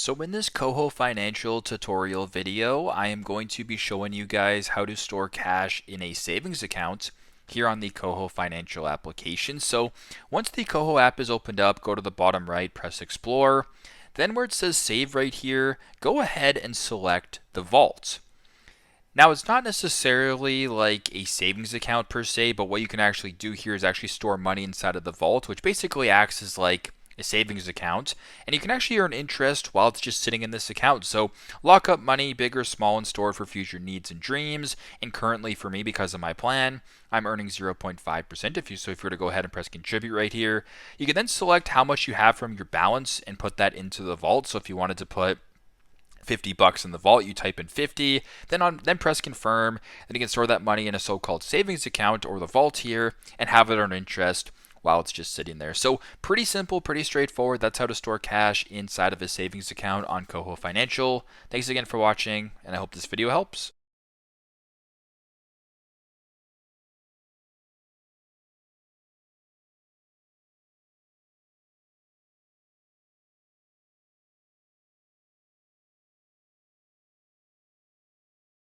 So in this KOHO Financial tutorial video, I am going to be showing you guys how to store cash in a savings account here on the KOHO Financial application. So once the KOHO app is opened up, go to the bottom right, press Explore. Then where it says Save right here, go ahead and select the Vault. Now, it's not necessarily like a savings account per se, but what you can actually do here is actually store money inside of the vault, which basically acts as like a savings account. And you can actually earn interest while it's just sitting in this account. So lock up money, big or small, and store it for future needs and dreams. And currently for me, because of my plan, I'm earning 0.5%. So if you were to go ahead and press contribute right here, you can then select how much you have from your balance and put that into the vault. So if you wanted to put $50 in the vault, you type in 50, then press confirm. Then you can store that money in a so-called savings account or the vault here and have it earn interest while it's just sitting there. So pretty simple, pretty straightforward. That's how to store cash inside of a savings account on KOHO Financial. Thanks again for watching, and I hope this video helps.